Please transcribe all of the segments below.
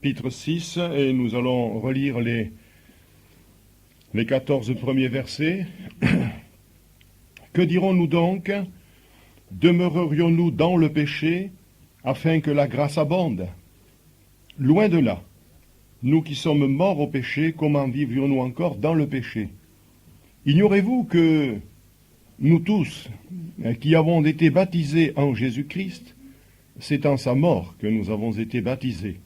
chapitre 6, et nous allons relire les 14 premiers versets. Que dirons-nous donc? Demeurerions-nous dans le péché afin que la grâce abonde? Loin de là. Nous qui sommes morts au péché, comment vivrions-nous encore dans le péché? Ignorez-vous que nous tous, qui avons été baptisés en Jésus-Christ, c'est en sa mort que nous avons été baptisés.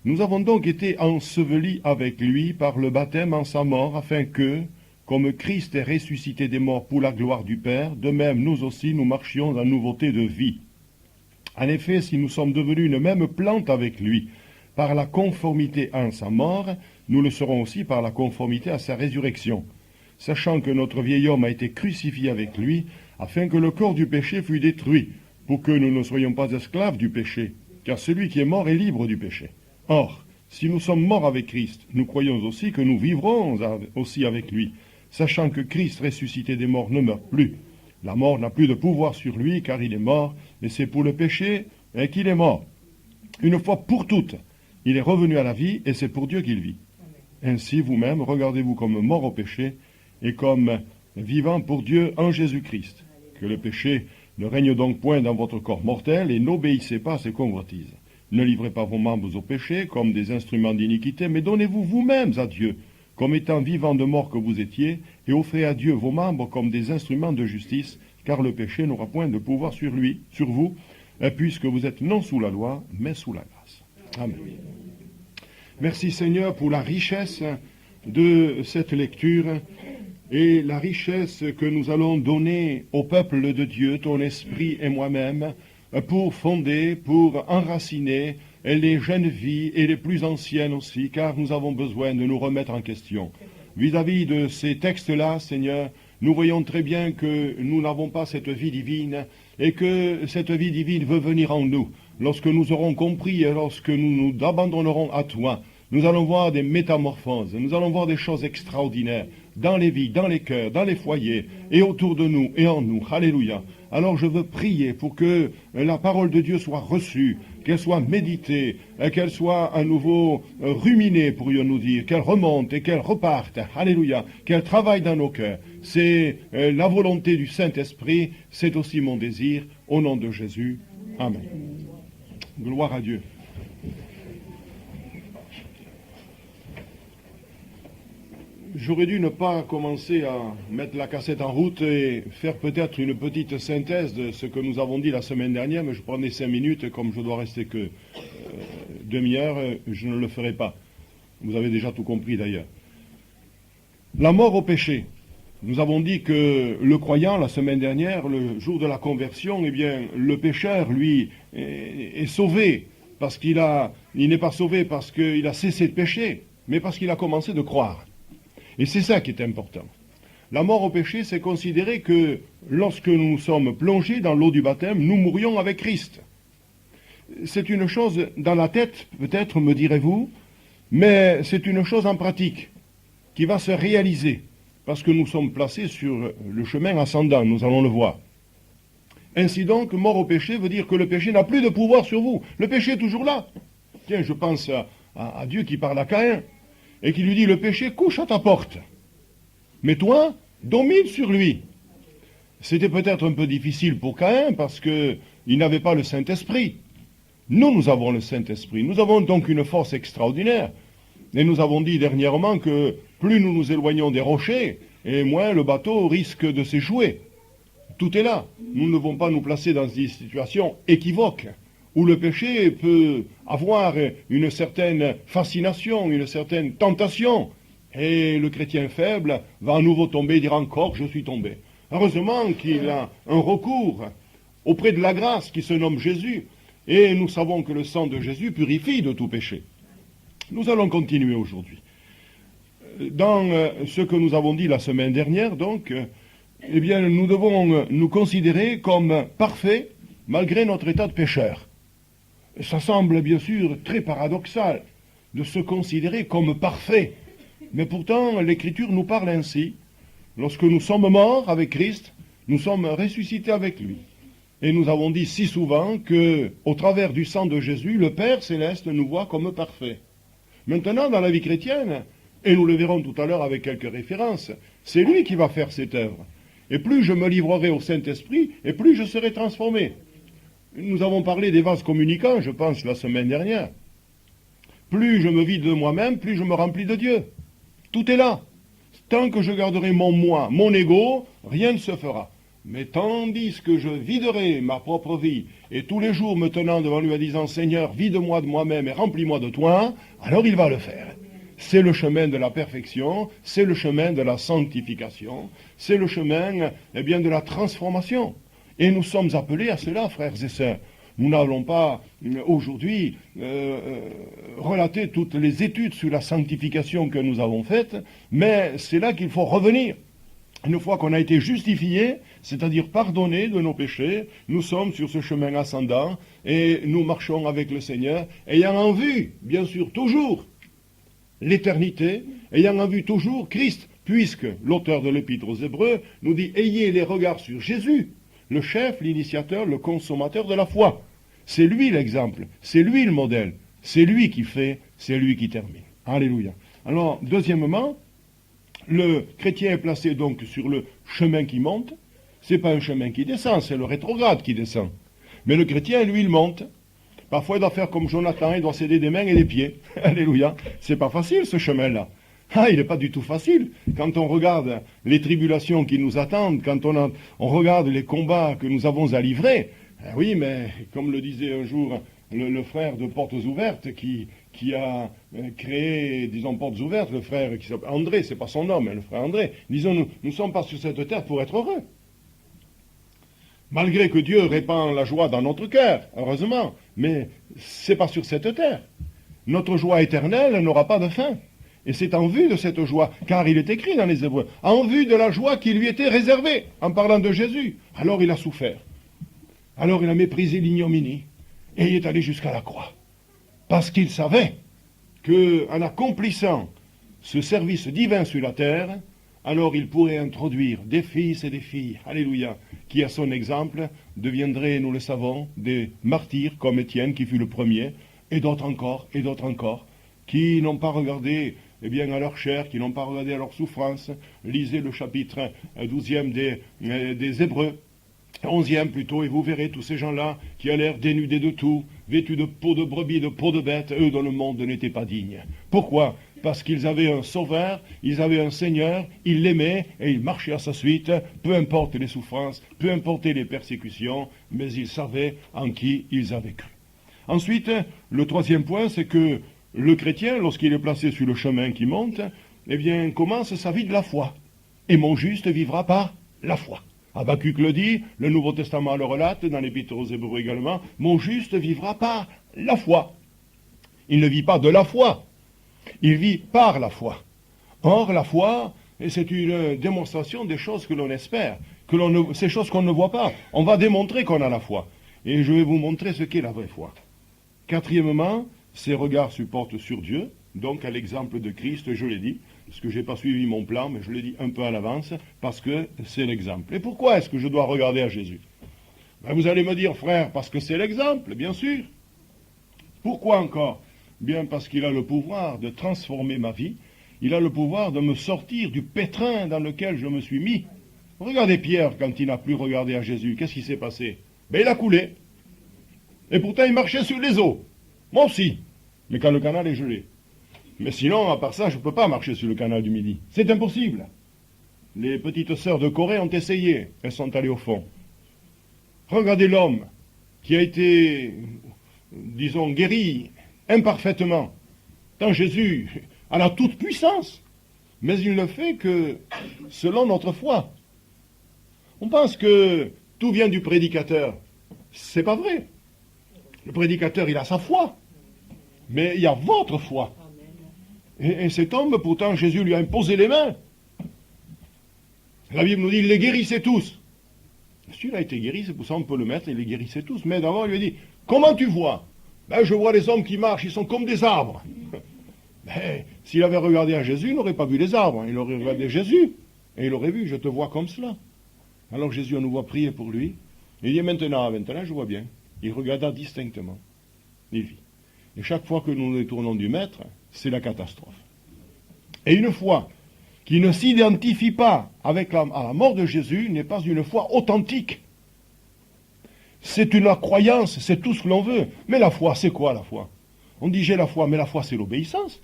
Nous avons donc été ensevelis avec lui par le baptême en sa mort, afin que, comme Christ est ressuscité des morts pour la gloire du Père, de même nous aussi nous marchions en nouveauté de vie. En effet, si nous sommes devenus une même plante avec lui, par la conformité en sa mort, nous le serons aussi par la conformité à sa résurrection, sachant que notre vieil homme a été crucifié avec lui, afin que le corps du péché fût détruit, pour que nous ne soyons pas esclaves du péché, car celui qui est mort est libre du péché. Or, si nous sommes morts avec Christ, nous croyons aussi que nous vivrons aussi avec lui, sachant que Christ ressuscité des morts ne meurt plus. La mort n'a plus de pouvoir sur lui, car il est mort, mais c'est pour le péché qu'il est mort. Une fois pour toutes, il est revenu à la vie, et c'est pour Dieu qu'il vit. Ainsi, vous-même, regardez-vous comme mort au péché, et comme vivant pour Dieu en Jésus-Christ. Que le péché ne règne donc point dans votre corps mortel, et n'obéissez pas à ses convoitises. Ne livrez pas vos membres au péché comme des instruments d'iniquité, mais donnez-vous vous-mêmes à Dieu, comme étant vivants de mort que vous étiez, et offrez à Dieu vos membres comme des instruments de justice, car le péché n'aura point de pouvoir sur vous, puisque vous êtes non sous la loi, mais sous la grâce. Amen. Merci Seigneur pour la richesse de cette lecture et la richesse que nous allons donner au peuple de Dieu, ton esprit et moi-même, pour fonder, pour enraciner les jeunes vies et les plus anciennes aussi, car nous avons besoin de nous remettre en question. Vis-à-vis de ces textes-là, Seigneur, nous voyons très bien que nous n'avons pas cette vie divine et que cette vie divine veut venir en nous. Lorsque nous aurons compris et lorsque nous nous abandonnerons à toi, nous allons voir des métamorphoses, nous allons voir des choses extraordinaires dans les vies, dans les cœurs, dans les foyers et autour de nous et en nous. Alléluia. Alors je veux prier pour que la parole de Dieu soit reçue, qu'elle soit méditée, qu'elle soit à nouveau ruminée, pourrions-nous dire, qu'elle remonte et qu'elle reparte. Alléluia. Qu'elle travaille dans nos cœurs. C'est la volonté du Saint-Esprit, c'est aussi mon désir, au nom de Jésus. Amen. Gloire à Dieu. J'aurais dû ne pas commencer à mettre la cassette en route et faire peut-être une petite synthèse de ce que nous avons dit la semaine dernière, mais je prenais 5 minutes, comme je dois rester que demi-heure, je ne le ferai pas. Vous avez déjà tout compris d'ailleurs. La mort au péché. Nous avons dit que le croyant, la semaine dernière, le jour de la conversion, eh bien, le pécheur, lui, est sauvé, parce il n'est pas sauvé parce qu'il a cessé de pécher, mais parce qu'il a commencé de croire. Et c'est ça qui est important. La mort au péché, c'est considérer que lorsque nous sommes plongés dans l'eau du baptême, nous mourions avec Christ. C'est une chose dans la tête, peut-être, me direz-vous, mais c'est une chose en pratique qui va se réaliser, parce que nous sommes placés sur le chemin ascendant, nous allons le voir. Ainsi donc, mort au péché veut dire que le péché n'a plus de pouvoir sur vous. Le péché est toujours là. Tiens, je pense à Dieu qui parle à Caïn, et qui lui dit, le péché couche à ta porte. Mais toi, domine sur lui. C'était peut-être un peu difficile pour Caïn, parce qu'il n'avait pas le Saint-Esprit. Nous avons le Saint-Esprit. Nous avons donc une force extraordinaire. Et nous avons dit dernièrement que plus nous nous éloignons des rochers, et moins le bateau risque de s'échouer. Tout est là. Nous ne devons pas nous placer dans des situations équivoques, où le péché peut avoir une certaine fascination, une certaine tentation. Et le chrétien faible va à nouveau tomber et dire encore, je suis tombé. Heureusement qu'il a un recours auprès de la grâce qui se nomme Jésus. Et nous savons que le sang de Jésus purifie de tout péché. Nous allons continuer aujourd'hui. Dans ce que nous avons dit la semaine dernière, donc, eh bien, nous devons nous considérer comme parfaits malgré notre état de pécheur. Ça semble bien sûr très paradoxal de se considérer comme parfait, mais pourtant l'Écriture nous parle ainsi. Lorsque nous sommes morts avec Christ, nous sommes ressuscités avec lui. Et nous avons dit si souvent que, au travers du sang de Jésus, le Père céleste nous voit comme parfaits. Maintenant, dans la vie chrétienne, et nous le verrons tout à l'heure avec quelques références, c'est lui qui va faire cette œuvre. Et plus je me livrerai au Saint-Esprit, et plus je serai transformé. Nous avons parlé des vases communicants, je pense, la semaine dernière. Plus je me vide de moi-même, plus je me remplis de Dieu. Tout est là. Tant que je garderai mon moi, mon ego, rien ne se fera. Mais tandis que je viderai ma propre vie, et tous les jours me tenant devant lui en disant « Seigneur, vide-moi de moi-même et remplis-moi de toi », alors il va le faire. C'est le chemin de la perfection, c'est le chemin de la sanctification, c'est le chemin de la transformation. Et nous sommes appelés à cela, frères et sœurs. Nous n'allons pas aujourd'hui relater toutes les études sur la sanctification que nous avons faites, mais c'est là qu'il faut revenir. Une fois qu'on a été justifié, c'est-à-dire pardonné de nos péchés, nous sommes sur ce chemin ascendant et nous marchons avec le Seigneur, ayant en vue, bien sûr, toujours l'éternité, ayant en vue toujours Christ, puisque l'auteur de l'Épître aux Hébreux nous dit « Ayez les regards sur Jésus, le chef, l'initiateur, le consommateur de la foi. » C'est lui l'exemple, c'est lui le modèle, c'est lui qui fait, c'est lui qui termine. Alléluia. Alors, deuxièmement, le chrétien est placé donc sur le chemin qui monte. C'est pas un chemin qui descend, c'est le rétrograde qui descend. Mais le chrétien, lui, il monte. Parfois, il doit faire comme Jonathan, il doit céder des mains et des pieds. Alléluia. C'est pas facile, ce chemin-là. Ah, il n'est pas du tout facile. Quand on regarde les tribulations qui nous attendent, quand on regarde les combats que nous avons à livrer, oui, mais comme le disait un jour le frère de Portes Ouvertes qui a créé, disons, Portes Ouvertes, le frère qui s'appelle André, c'est pas son nom, mais le frère André, disons, nous ne sommes pas sur cette terre pour être heureux. Malgré que Dieu répand la joie dans notre cœur, heureusement, mais c'est pas sur cette terre. Notre joie éternelle n'aura pas de fin. Et c'est en vue de cette joie, car il est écrit dans les Hébreux, en vue de la joie qui lui était réservée, en parlant de Jésus. Alors il a souffert. Alors il a méprisé l'ignominie, et il est allé jusqu'à la croix. Parce qu'il savait qu'en accomplissant ce service divin sur la terre, alors il pourrait introduire des fils et des filles, alléluia, qui à son exemple deviendraient, nous le savons, des martyrs comme Étienne qui fut le premier, et d'autres encore, qui n'ont pas regardé à leur chair, qui n'ont pas regardé à leur souffrance. Lisez le chapitre 12e des Hébreux, 11e plutôt, et vous verrez tous ces gens-là qui ont l'air dénudés de tout, vêtus de peau de brebis, de peau de bête, eux dont le monde n'était pas digne. Pourquoi ? Parce qu'ils avaient un sauveur, ils avaient un Seigneur, ils l'aimaient et ils marchaient à sa suite, peu importe les souffrances, peu importe les persécutions, mais ils savaient en qui ils avaient cru. Ensuite, le troisième point, c'est que le chrétien, lorsqu'il est placé sur le chemin qui monte, commence sa vie de la foi. Et mon juste vivra par la foi. Habakkuk le dit, le Nouveau Testament le relate, dans l'Épître aux Hébreux également, mon juste vivra par la foi. Il ne vit pas de la foi, il vit par la foi. Or, la foi, c'est une démonstration des choses que l'on espère, ces choses qu'on ne voit pas. On va démontrer qu'on a la foi. Et je vais vous montrer ce qu'est la vraie foi. Quatrièmement, ses regards se portent sur Dieu, donc à l'exemple de Christ, je l'ai dit, parce que je n'ai pas suivi mon plan, mais je l'ai dit un peu à l'avance, parce que c'est l'exemple. Et pourquoi est-ce que je dois regarder à Jésus ? Vous allez me dire, frère, parce que c'est l'exemple, bien sûr. Pourquoi encore ? Bien parce qu'il a le pouvoir de transformer ma vie, il a le pouvoir de me sortir du pétrin dans lequel je me suis mis. Regardez Pierre, quand il n'a plus regardé à Jésus, qu'est-ce qui s'est passé ? Il a coulé. Et pourtant, il marchait sur les eaux. Moi aussi, mais quand le canal est gelé. Mais sinon, à part ça, je ne peux pas marcher sur le canal du Midi. C'est impossible. Les petites sœurs de Corée ont essayé. Elles sont allées au fond. Regardez l'homme qui a été, disons, guéri imparfaitement. Tant Jésus a la toute puissance. Mais il ne fait que selon notre foi. On pense que tout vient du prédicateur. C'est pas vrai. Le prédicateur, il a sa foi. Mais il y a votre foi. Et cet homme, pourtant, Jésus lui a imposé les mains. La Bible nous dit, il les guérissait tous. S'il a été guéri, c'est pour ça qu'on peut le mettre, il les guérissait tous. Mais d'abord, il lui a dit, comment tu vois ? Je vois les hommes qui marchent, ils sont comme des arbres. Mais s'il avait regardé à Jésus, il n'aurait pas vu les arbres. Il aurait regardé Jésus. Et il aurait vu, je te vois comme cela. Alors Jésus, on nous voit prier pour lui. Il dit maintenant, je vois bien. Il regarda distinctement. Il vit. Et chaque fois que nous nous détournons du maître, c'est la catastrophe. Et une foi qui ne s'identifie pas à la mort de Jésus n'est pas une foi authentique. C'est une croyance, c'est tout ce que l'on veut. Mais la foi, c'est quoi la foi? On dit j'ai la foi, mais la foi c'est l'obéissance.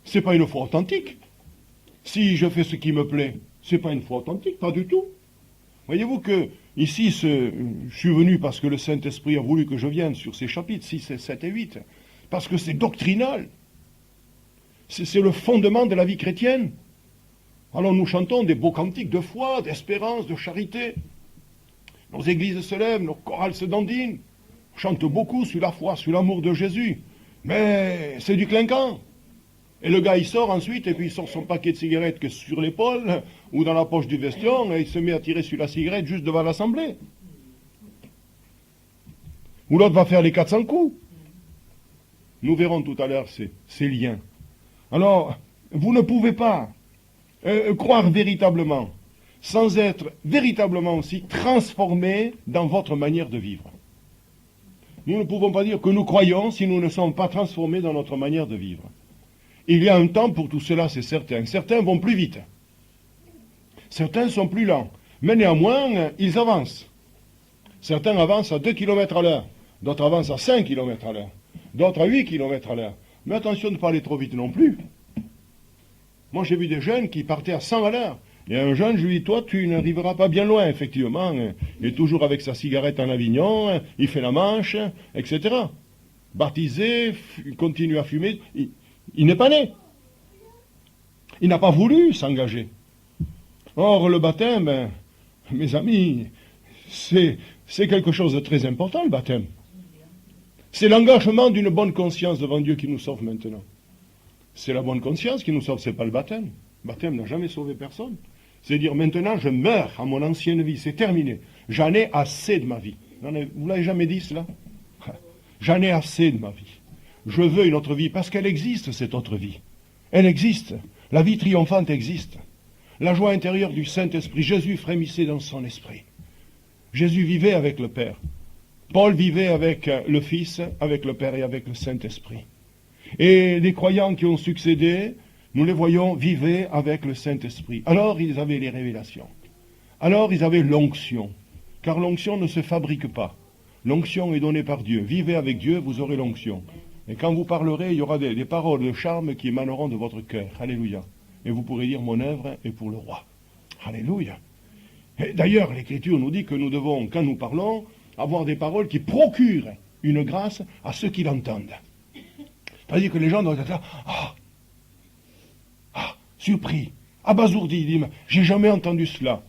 C'est pas une foi authentique. Si je fais ce qui me plaît, c'est pas une foi authentique, pas du tout. Voyez-vous que ici, je suis venu parce que le Saint-Esprit a voulu que je vienne sur ces chapitres 6, 7 et 8, parce que c'est doctrinal. C'est le fondement de la vie chrétienne. Alors nous chantons des beaux cantiques de foi, d'espérance, de charité. Nos églises se lèvent, nos chorales se dandinent. On chante beaucoup sur la foi, sur l'amour de Jésus. Mais c'est du clinquant. Et le gars, il sort ensuite, et puis il sort son paquet de cigarettes que sur l'épaule, ou dans la poche du veston, et il se met à tirer sur la cigarette juste devant l'assemblée. Ou l'autre va faire les 400 coups. Nous verrons tout à l'heure ces liens. Alors, vous ne pouvez pas croire véritablement, sans être véritablement aussi transformé dans votre manière de vivre. Nous ne pouvons pas dire que nous croyons si nous ne sommes pas transformés dans notre manière de vivre. Il y a un temps pour tout cela, c'est certain. Certains vont plus vite. Certains sont plus lents. Mais néanmoins, ils avancent. Certains avancent à 2 km à l'heure. D'autres avancent à 5 km à l'heure. D'autres à 8 km à l'heure. Mais attention de ne pas aller trop vite non plus. Moi, j'ai vu des jeunes qui partaient à 100 à l'heure. Et un jeune, je lui dis, toi, tu n'arriveras pas bien loin, effectivement. Il est toujours avec sa cigarette en Avignon, il fait la manche, etc. Baptisé, il continue à fumer. Il n'est pas né. Il n'a pas voulu s'engager. Or, le baptême, mes amis, c'est quelque chose de très important, le baptême. C'est l'engagement d'une bonne conscience devant Dieu qui nous sauve maintenant. C'est la bonne conscience qui nous sauve, c'est pas le baptême. Le baptême n'a jamais sauvé personne. C'est dire, maintenant, je meurs à mon ancienne vie, c'est terminé. J'en ai assez de ma vie. Vous l'avez jamais dit, cela? J'en ai assez de ma vie. Je veux une autre vie, parce qu'elle existe, cette autre vie. Elle existe. La vie triomphante existe. La joie intérieure du Saint-Esprit. Jésus frémissait dans son esprit. Jésus vivait avec le Père. Paul vivait avec le Fils, avec le Père et avec le Saint-Esprit. Et les croyants qui ont succédé, nous les voyons, vivaient avec le Saint-Esprit. Alors ils avaient les révélations. Alors ils avaient l'onction. Car l'onction ne se fabrique pas. L'onction est donnée par Dieu. Vivez avec Dieu, vous aurez l'onction. Et quand vous parlerez, il y aura des paroles de charme qui émaneront de votre cœur. Alléluia. Et vous pourrez dire, mon œuvre est pour le roi. Alléluia. Et d'ailleurs, l'Écriture nous dit que nous devons, quand nous parlons, avoir des paroles qui procurent une grâce à ceux qui l'entendent. C'est-à-dire que les gens doivent être là, surpris, abasourdis, ils disent, j'ai jamais entendu cela.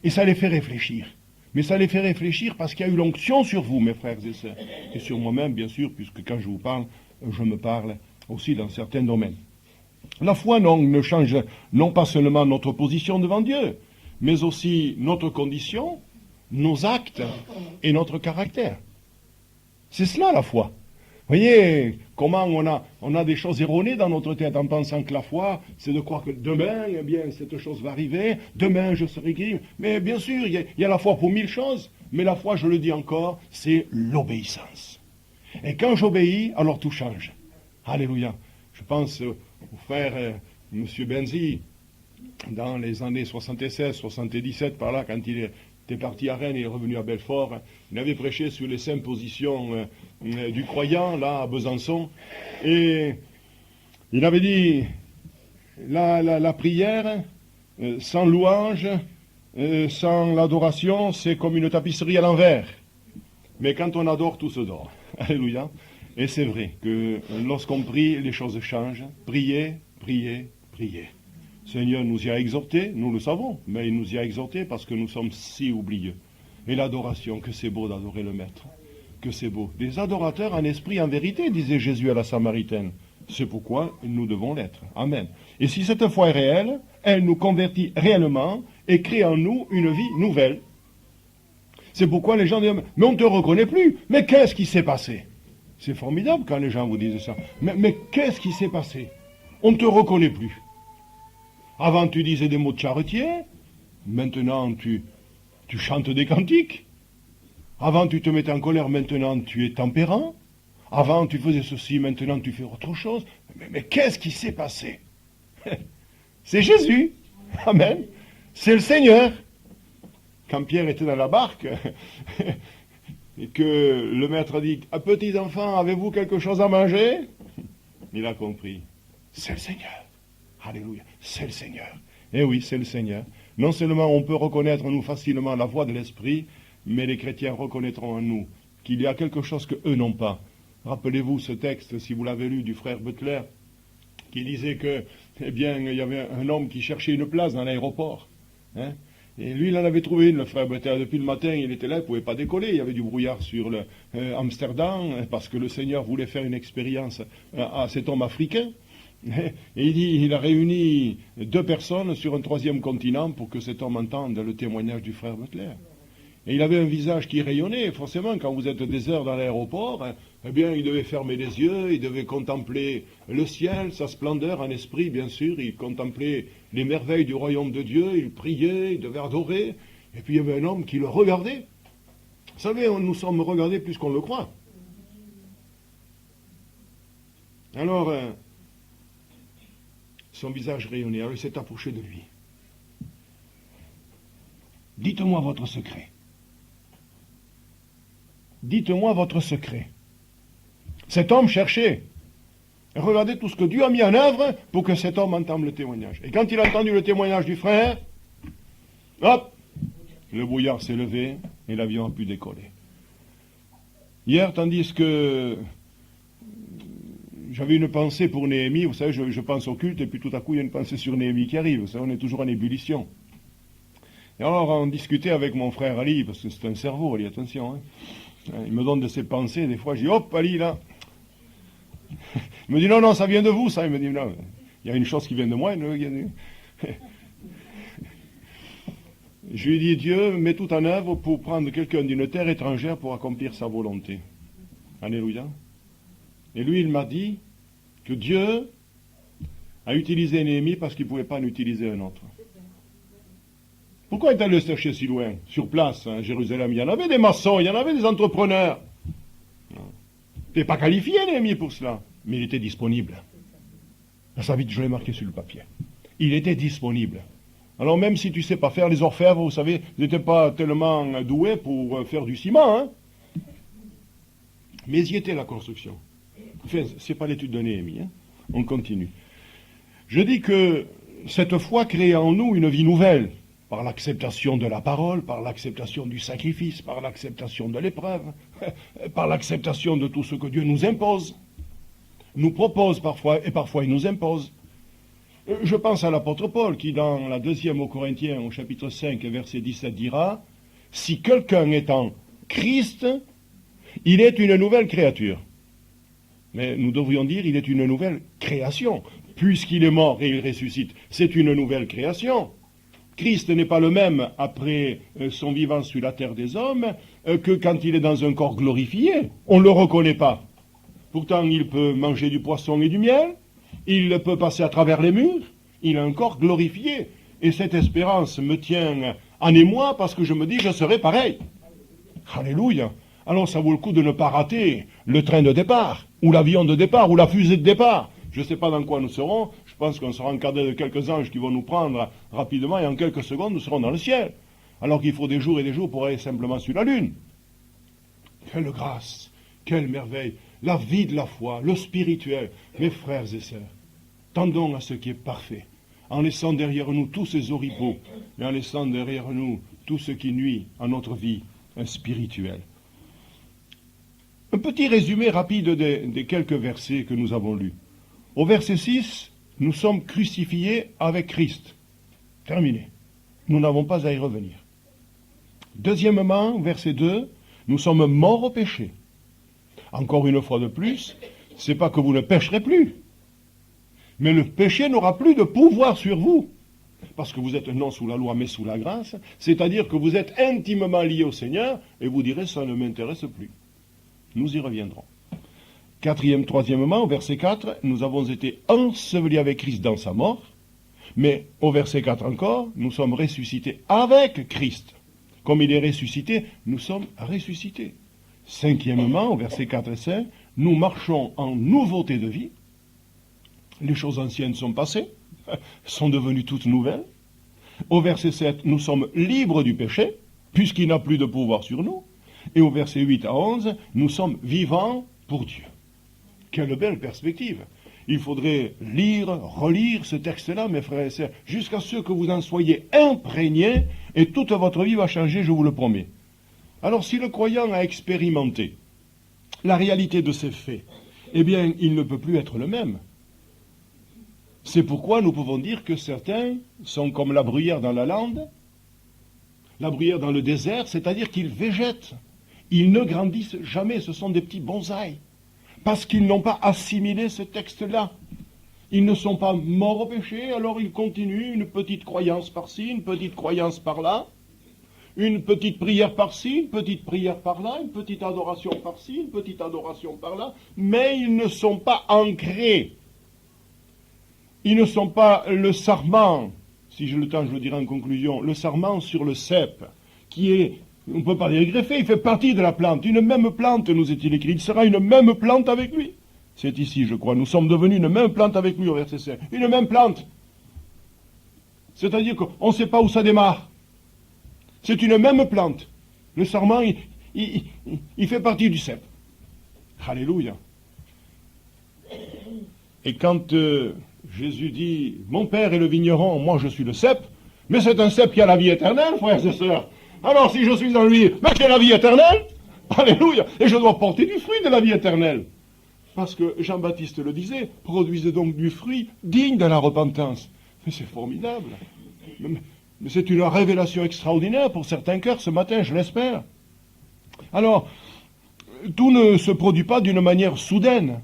Et ça les fait réfléchir. Mais ça les fait réfléchir parce qu'il y a eu l'onction sur vous, mes frères et sœurs. Et sur moi-même, bien sûr, puisque quand je vous parle, je me parle aussi dans certains domaines. La foi ne change non pas seulement notre position devant Dieu, mais aussi notre condition, nos actes et notre caractère. C'est cela la foi. Vous voyez comment on a des choses erronées dans notre tête en pensant que la foi, c'est de croire que demain, eh bien, cette chose va arriver, demain je serai guéri. Mais bien sûr, il y a la foi pour 1000 choses, mais la foi, je le dis encore, c'est l'obéissance. Et quand j'obéis, alors tout change. Alléluia. Je pense au frère M. Benzi, dans les années 76, 77, par là, quand il était parti à Rennes et est revenu à Belfort, il avait prêché sur les 5 positions du croyant, là, à Besançon, et il avait dit, la prière, sans louange, sans l'adoration, c'est comme une tapisserie à l'envers. Mais quand on adore, tout se dort. Alléluia. Et c'est vrai que lorsqu'on prie, les choses changent. Priez, priez, priez. Seigneur nous y a exhortés, nous le savons, mais il nous y a exhortés parce que nous sommes si oublieux. Et l'adoration, que c'est beau d'adorer le Maître. Que c'est beau. Des adorateurs en esprit, en vérité, disait Jésus à la Samaritaine. C'est pourquoi nous devons l'être. Amen. Et si cette foi est réelle, elle nous convertit réellement et crée en nous une vie nouvelle. C'est pourquoi les gens disent, mais on ne te reconnaît plus. Mais qu'est-ce qui s'est passé? C'est formidable quand les gens vous disent ça. Mais qu'est-ce qui s'est passé? On ne te reconnaît plus. Avant tu disais des mots de charretier, maintenant tu Tu chantes des cantiques. Avant, tu te mettais en colère, maintenant, tu es tempérant. Avant, tu faisais ceci, maintenant, tu fais autre chose. Mais qu'est-ce qui s'est passé? C'est Jésus. Amen. C'est le Seigneur. Quand Pierre était dans la barque, et que le maître a dit, « Petits enfants, avez-vous quelque chose à manger ?» Il a compris. C'est le Seigneur. Alléluia. C'est le Seigneur. Eh oui, c'est le Seigneur. Non seulement on peut reconnaître en nous facilement la voix de l'Esprit, mais les chrétiens reconnaîtront en nous qu'il y a quelque chose que eux n'ont pas. Rappelez-vous ce texte, si vous l'avez lu, du frère Butler, qui disait que, eh bien, il y avait un homme qui cherchait une place dans l'aéroport. Hein, et lui, il en avait trouvé une, le frère Butler. Depuis le matin, il était là, il ne pouvait pas décoller. Il y avait du brouillard sur Amsterdam, parce que le Seigneur voulait faire une expérience à cet homme africain. Et il dit, il a réuni 2 personnes sur un 3e continent pour que cet homme entende le témoignage du frère Butler. Et il avait un visage qui rayonnait. Forcément, quand vous êtes des heures dans l'aéroport, eh bien, il devait fermer les yeux, il devait contempler le ciel, sa splendeur en esprit, bien sûr. Il contemplait les merveilles du royaume de Dieu, il priait, il devait adorer. Et puis, il y avait un homme qui le regardait. Vous savez, nous sommes regardés plus qu'on le croit. Alors, son visage rayonnait. Alors, il s'est approché de lui. Dites-moi votre secret. Dites-moi votre secret. Cet homme cherchait. Regardez tout ce que Dieu a mis en œuvre pour que cet homme entende le témoignage. Et quand il a entendu le témoignage du frère, hop, le brouillard s'est levé et l'avion a pu décoller. Hier, tandis que j'avais une pensée pour Néhémie, vous savez, je pense au culte, et puis tout à coup, il y a une pensée sur Néhémie qui arrive. Vous savez, on est toujours en ébullition. Et alors, on discutait avec mon frère Ali, parce que c'est un cerveau, Ali, attention. Hein. Il me donne de ses pensées, des fois, je dis, hop, Ali, là. Il me dit, non, non, ça vient de vous, ça. Il me dit, non, il y a une chose qui vient de moi. Je lui ai dit, Dieu met tout en œuvre pour prendre quelqu'un d'une terre étrangère pour accomplir sa volonté. Alléluia. Et lui, il m'a dit que Dieu a utilisé Néhémie parce qu'il ne pouvait pas en utiliser un autre. Pourquoi est allé le chercher si loin? Sur place, à Jérusalem, il y en avait des maçons, il y en avait des entrepreneurs. Il n'était pas qualifié, Néhémie, pour cela. Mais il était disponible. Ça, vite, je l'ai marqué sur le papier. Il était disponible. Alors même si tu ne sais pas faire, les orfèvres, vous savez, ils n'étaient pas tellement doués pour faire du ciment, hein. Mais y était la construction. Enfin, ce n'est pas l'étude de Néhémie, hein. On continue. Je dis que cette foi crée en nous une vie nouvelle, par l'acceptation de la parole, par l'acceptation du sacrifice, par l'acceptation de l'épreuve, par l'acceptation de tout ce que Dieu nous impose, nous propose parfois, et parfois il nous impose. Je pense à l'apôtre Paul, qui dans la 2e aux Corinthiens, au chapitre 5, verset 17, dira « Si quelqu'un est en Christ, il est une nouvelle créature. » Mais nous devrions dire « il est une nouvelle création. » Puisqu'il est mort et il ressuscite, c'est une nouvelle création. Christ n'est pas le même après son vivant sur la terre des hommes que quand il est dans un corps glorifié. On ne le reconnaît pas. Pourtant, il peut manger du poisson et du miel, il peut passer à travers les murs, il a un corps glorifié. Et cette espérance me tient en émoi parce que je me dis je serai pareil. Alléluia. Alors ça vaut le coup de ne pas rater le train de départ, ou l'avion de départ, ou la fusée de départ. Je ne sais pas dans quoi nous serons, je pense qu'on sera encadré de quelques anges qui vont nous prendre rapidement, et en quelques secondes nous serons dans le ciel. Alors qu'il faut des jours et des jours pour aller simplement sur la lune. Quelle grâce, quelle merveille, la vie de la foi, le spirituel. Mes frères et sœurs, tendons à ce qui est parfait, en laissant derrière nous tous ces oripeaux, et en laissant derrière nous tout ce qui nuit à notre vie spirituelle. Un petit résumé rapide des quelques versets que nous avons lus. Au verset 6, nous sommes crucifiés avec Christ. Terminé. Nous n'avons pas à y revenir. Deuxièmement, verset 2, nous sommes morts au péché. Encore une fois de plus, c'est pas que vous ne pécherez plus, mais le péché n'aura plus de pouvoir sur vous, parce que vous êtes non sous la loi mais sous la grâce, c'est-à-dire que vous êtes intimement liés au Seigneur, et vous direz ça ne m'intéresse plus. Nous y reviendrons. Troisièmement, au verset 4, nous avons été ensevelis avec Christ dans sa mort, mais au verset 4 encore, nous sommes ressuscités avec Christ. comme il est ressuscité, nous sommes ressuscités. Cinquièmement, au verset 4 et 5, nous marchons en nouveauté de vie. Les choses anciennes sont passées, sont devenues toutes nouvelles. Au verset 7, nous sommes libres du péché, puisqu'il n'a plus de pouvoir sur nous. Et au verset 8 à 11, nous sommes vivants pour Dieu. Quelle belle perspective! Il faudrait lire, relire ce texte-là, mes frères et sœurs, jusqu'à ce que vous en soyez imprégnés, et toute votre vie va changer, je vous le promets. Alors, si le croyant a expérimenté la réalité de ces faits, eh bien, il ne peut plus être le même. C'est pourquoi nous pouvons dire que certains sont comme la bruyère dans la lande, la bruyère dans le désert, c'est-à-dire qu'ils végètent. Ils ne grandissent jamais, ce sont des petits bonsaïs, parce qu'ils n'ont pas assimilé ce texte-là. Ils ne sont pas morts au péché, alors ils continuent une petite croyance par-ci, une petite croyance par-là, une petite prière par-ci, une petite prière par-là, une petite adoration par-ci, une petite adoration par-là, mais ils ne sont pas ancrés. Ils ne sont pas le sarment, si j'ai le temps je le dirai en conclusion, le sarment sur le cep, qui est, on ne peut pas dire greffé, il fait partie de la plante. Une même plante, nous est-il écrit, il sera une même plante avec lui. C'est ici, je crois, nous sommes devenus une même plante avec lui au verset 5. Une même plante. C'est-à-dire qu'on ne sait pas où ça démarre. C'est une même plante. Le sarment, il fait partie du cep. Alléluia. Et quand Jésus dit, mon père est le vigneron, moi je suis le cep, mais c'est un cep qui a la vie éternelle, frères et sœurs. Alors si je suis en lui, mais j'ai la vie éternelle, alléluia, et je dois porter du fruit de la vie éternelle. Parce que Jean-Baptiste le disait, produisez donc du fruit digne de la repentance. Mais c'est formidable. Mais c'est une révélation extraordinaire pour certains cœurs ce matin, je l'espère. Alors, tout ne se produit pas d'une manière soudaine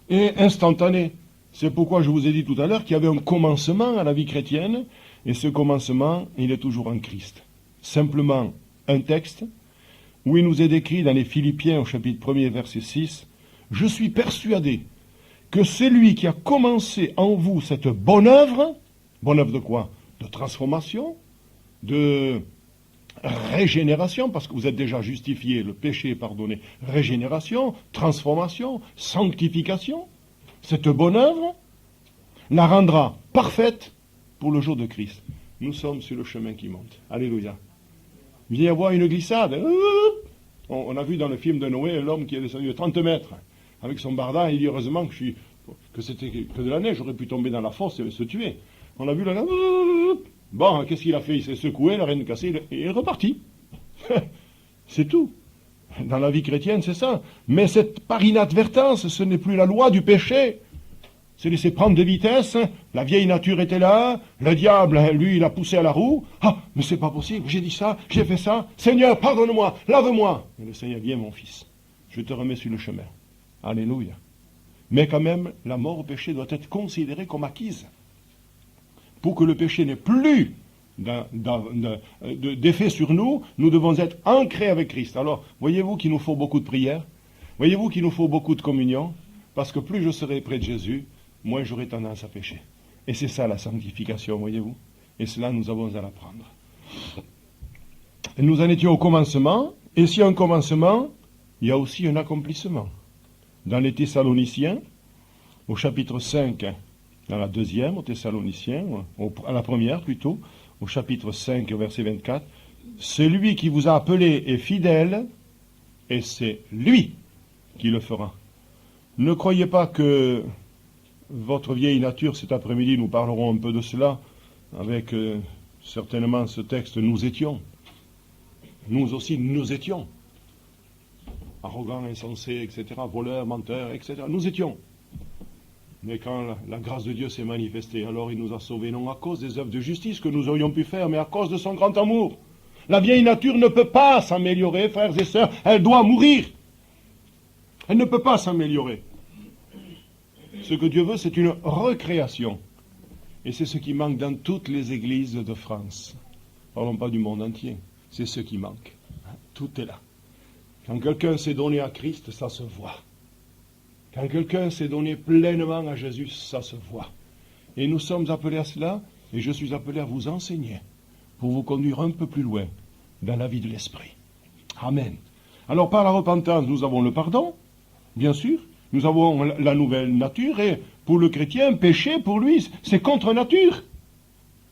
et instantanée. C'est pourquoi je vous ai dit tout à l'heure qu'il y avait un commencement à la vie chrétienne, et ce commencement, il est toujours en Christ. Simplement un texte où il nous est décrit dans les Philippiens au chapitre 1er verset 6, « Je suis persuadé que celui qui a commencé en vous cette bonne œuvre de quoi? De transformation, de régénération, parce que vous êtes déjà justifié, le péché est pardonné, régénération, transformation, sanctification, cette bonne œuvre la rendra parfaite pour le jour de Christ. » Nous sommes sur le chemin qui monte. Alléluia. Il vient y avoir une glissade. On a vu dans le film de Noé l'homme qui est descendu de 30 mètres avec son barda. Il dit heureusement que c'était que de la neige. J'aurais pu tomber dans la fosse et se tuer. On a vu le gars. Bon, qu'est-ce qu'il a fait? Il s'est secoué, il n'a rien cassé, il est reparti. C'est tout. Dans la vie chrétienne, c'est ça. Mais par inadvertance, ce n'est plus la loi du péché. C'est laissé prendre de vitesse, la vieille nature était là, le diable, lui, il a poussé à la roue. Ah, mais c'est pas possible, j'ai dit ça, j'ai fait ça. Seigneur, pardonne-moi, lave-moi. Et le Seigneur, viens mon fils, je te remets sur le chemin. Alléluia. Mais quand même, la mort au péché doit être considérée comme acquise. Pour que le péché n'ait plus d'effet sur nous, nous devons être ancrés avec Christ. Alors, voyez-vous qu'il nous faut beaucoup de prières, voyez-vous qu'il nous faut beaucoup de communion, parce que plus je serai près de Jésus, moins j'aurai tendance à pécher. Et c'est ça la sanctification, voyez-vous. Et cela, nous avons à l'apprendre. Nous en étions au commencement, et s'il y a un commencement, il y a aussi un accomplissement. Dans les Thessaloniciens, au chapitre 5, dans la deuxième, aux Thessaloniciens, à la première plutôt, au chapitre 5, verset 24, « Celui qui vous a appelé est fidèle, et c'est lui qui le fera. » Ne croyez pas que votre vieille nature, cet après-midi, nous parlerons un peu de cela, avec certainement ce texte, nous étions. Nous aussi, nous étions. Arrogants, insensés, etc., voleurs, menteurs, etc. Nous étions. Mais quand la grâce de Dieu s'est manifestée, alors il nous a sauvés, non à cause des œuvres de justice que nous aurions pu faire, mais à cause de son grand amour. La vieille nature ne peut pas s'améliorer, frères et sœurs, elle doit mourir. Elle ne peut pas s'améliorer. Ce que Dieu veut, c'est une recréation. Et c'est ce qui manque dans toutes les églises de France. Parlons pas du monde entier. C'est ce qui manque. Tout est là. Quand quelqu'un s'est donné à Christ, ça se voit. Quand quelqu'un s'est donné pleinement à Jésus, ça se voit. Et nous sommes appelés à cela, et je suis appelé à vous enseigner, pour vous conduire un peu plus loin dans la vie de l'esprit. Amen. Alors par la repentance, nous avons le pardon, bien sûr, nous avons la nouvelle nature, et pour le chrétien, péché, pour lui, c'est contre nature,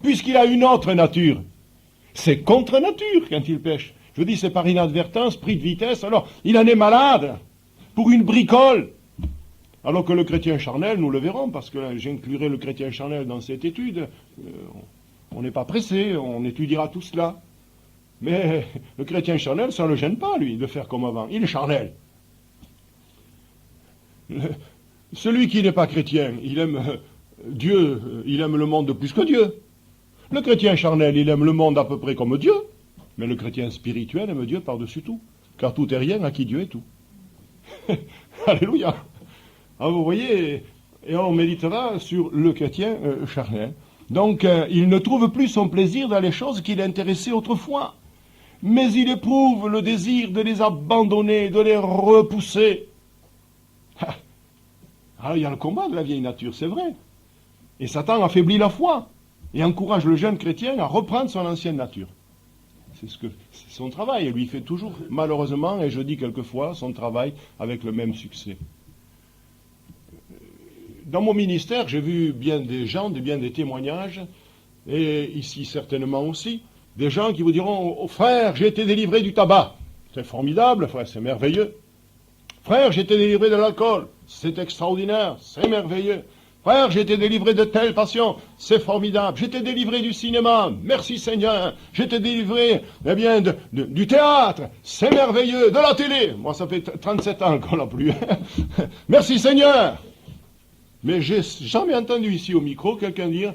puisqu'il a une autre nature. C'est contre nature quand il pêche. Je dis, c'est par inadvertance, pris de vitesse, alors il en est malade, pour une bricole. Alors que le chrétien charnel, nous le verrons, parce que là, j'inclurai le chrétien charnel dans cette étude, on n'est pas pressé, on étudiera tout cela. Mais le chrétien charnel, ça ne le gêne pas, lui, de faire comme avant. Il est charnel. Celui qui n'est pas chrétien, il aime Dieu, il aime le monde plus que Dieu. Le chrétien charnel, il aime le monde à peu près comme Dieu. Mais le chrétien spirituel aime Dieu par-dessus tout. Car tout est rien à qui Dieu est tout. Alléluia. Alors vous voyez, et on méditera sur le chrétien charnel. Donc, il ne trouve plus son plaisir dans les choses qui l'intéressaient autrefois. Mais il éprouve le désir de les abandonner, de les repousser. Alors, il y a le combat de la vieille nature, c'est vrai. Et Satan affaiblit la foi et encourage le jeune chrétien à reprendre son ancienne nature. C'est son travail, et lui fait toujours, malheureusement, et je dis quelquefois, son travail avec le même succès. Dans mon ministère, j'ai vu bien des gens, bien des témoignages, et ici certainement aussi, des gens qui vous diront, oh, frère, j'ai été délivré du tabac. C'est formidable, frère, c'est merveilleux. Frère, j'ai été délivré de l'alcool. C'est extraordinaire, c'est merveilleux. Frère, j'ai été délivré de telle passion, c'est formidable. J'ai été délivré du cinéma, merci Seigneur. J'ai été délivré, eh bien, du théâtre, c'est merveilleux. De la télé, moi ça fait 37 ans qu'on l'a plus. Merci Seigneur. Mais j'ai jamais entendu ici au micro quelqu'un dire,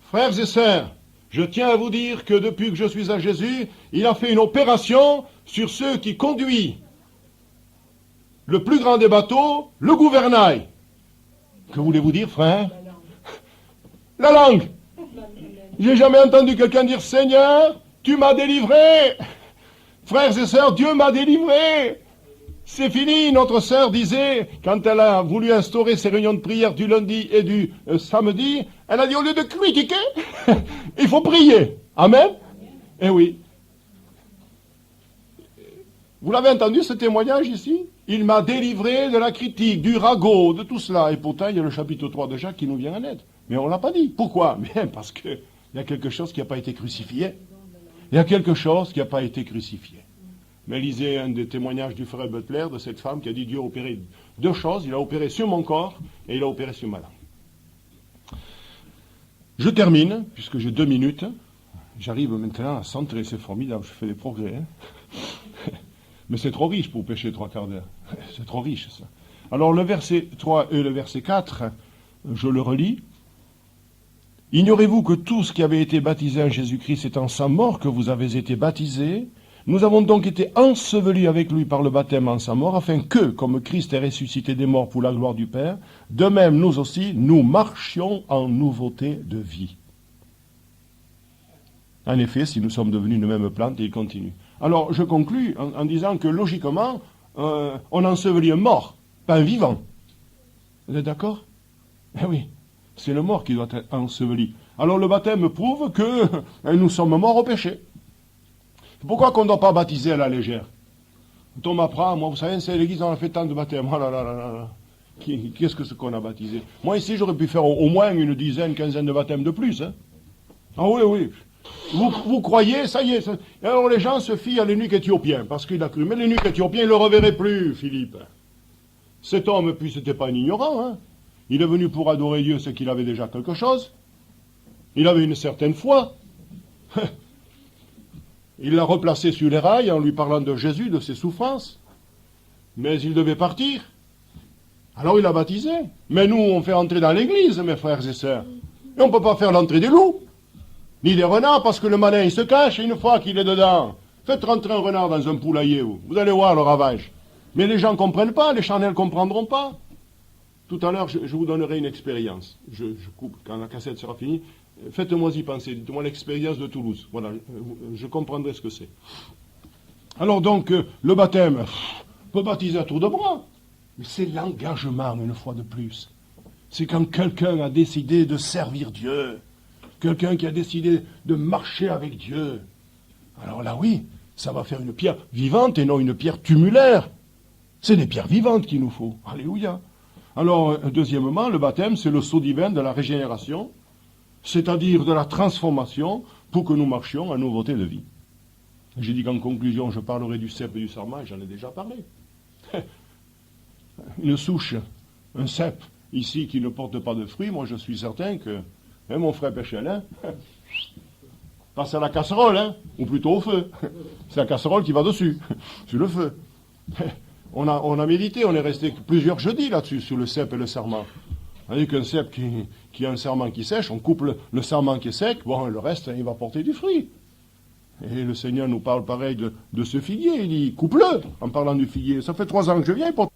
frères et sœurs, je tiens à vous dire que depuis que je suis à Jésus, il a fait une opération sur ceux qui conduisent le plus grand des bateaux, le gouvernail. Que voulez-vous dire, frère? La langue. J'ai jamais entendu quelqu'un dire, Seigneur, tu m'as délivré. Frères et sœurs, Dieu m'a délivré. C'est fini, notre sœur disait, quand elle a voulu instaurer ses réunions de prière du lundi et du samedi, elle a dit, au lieu de critiquer, il faut prier. Amen. Eh oui. Vous l'avez entendu, ce témoignage ici? Il m'a délivré de la critique, du ragot, de tout cela. Et pourtant, il y a le chapitre 3 de Jacques qui nous vient en aide. Mais on ne l'a pas dit. Pourquoi? Bien parce qu'il y a quelque chose qui n'a pas été crucifié. Il y a quelque chose qui n'a pas été crucifié. Mais lisez un des témoignages du frère Butler, de cette femme qui a dit Dieu a opéré deux choses. Il a opéré sur mon corps et il a opéré sur ma langue. Je termine, puisque j'ai 2 minutes. J'arrive maintenant à centrer, c'est formidable, je fais des progrès. Mais c'est trop riche pour pêcher 3/4 d'heure. C'est trop riche, ça. Alors, le verset 3 et le verset 4, je le relis. Ignorez-vous que tous qui avaient été baptisés en Jésus-Christ, c'est en sa mort que vous avez été baptisés. Nous avons donc été ensevelis avec lui par le baptême en sa mort, afin que, comme Christ est ressuscité des morts pour la gloire du Père, de même, nous aussi, nous marchions en nouveauté de vie. En effet, si nous sommes devenus une même plante, et il continue. Alors, je conclus en disant que, logiquement, on ensevelit un mort, pas un vivant. Vous êtes d'accord? Eh oui, c'est le mort qui doit être enseveli. Alors, le baptême prouve que nous sommes morts au péché. Pourquoi qu'on ne doit pas baptiser à la légère? On m'apprend, moi, vous savez, c'est l'église, on a fait tant de baptêmes. Oh là là là là. Qu'est-ce que c'est qu'on a baptisé? Moi, ici, j'aurais pu faire au moins une dizaine, quinzaine de baptêmes de plus. Hein. Ah oui, oui. Vous croyez, ça y est. Ça... Alors les gens se fient à l'eunuque éthiopien, parce qu'il a cru. Mais l'eunuque éthiopien, il ne le reverrait plus, Philippe. Cet homme, puis, c'était pas un ignorant. Hein. Il est venu pour adorer Dieu, c'est qu'il avait déjà quelque chose. Il avait une certaine foi. Il l'a replacé sur les rails en lui parlant de Jésus, de ses souffrances. Mais il devait partir. Alors il l'a baptisé. Mais nous, on fait entrer dans l'église, mes frères et sœurs. Et on ne peut pas faire l'entrée des loups. Ni des renards, parce que le malin, il se cache une fois qu'il est dedans. Faites rentrer un renard dans un poulailler, vous allez voir le ravage. Mais les gens ne comprennent pas, les charnels ne comprendront pas. Tout à l'heure, je vous donnerai une expérience. Je coupe, quand la cassette sera finie. Faites-moi y penser, dites-moi l'expérience de Toulouse. Voilà, je comprendrai ce que c'est. Alors donc, le baptême, on peut baptiser à tour de bras. Mais c'est l'engagement, une fois de plus. C'est quand quelqu'un a décidé de servir Dieu. Quelqu'un qui a décidé de marcher avec Dieu. Alors là, oui, Ça va faire une pierre vivante et non une pierre tumulaire. C'est des pierres vivantes qu'il nous faut. Alléluia. Alors, deuxièmement, le baptême, c'est le sceau divin de la régénération, c'est-à-dire de la transformation pour que nous marchions en nouveauté de vie. J'ai dit qu'en conclusion, je parlerai du cep et du sarment, et j'en ai déjà parlé. Une souche, un cep, ici, qui ne porte pas de fruits, moi je suis certain que, mon frère Péchelin, passe à la casserole, ou plutôt au feu. C'est la casserole qui va dessus, sur le feu. On a médité, on est resté plusieurs jeudis là-dessus, sur le cep et le sarment. C'est-à-dire qu'un cep qui a un sarment qui sèche, on coupe le sarment qui est sec, bon, le reste, il va porter du fruit. Et le Seigneur nous parle pareil de ce figuier, il dit, coupe-le, en parlant du figuier. Ça fait 3 ans que je viens, il porte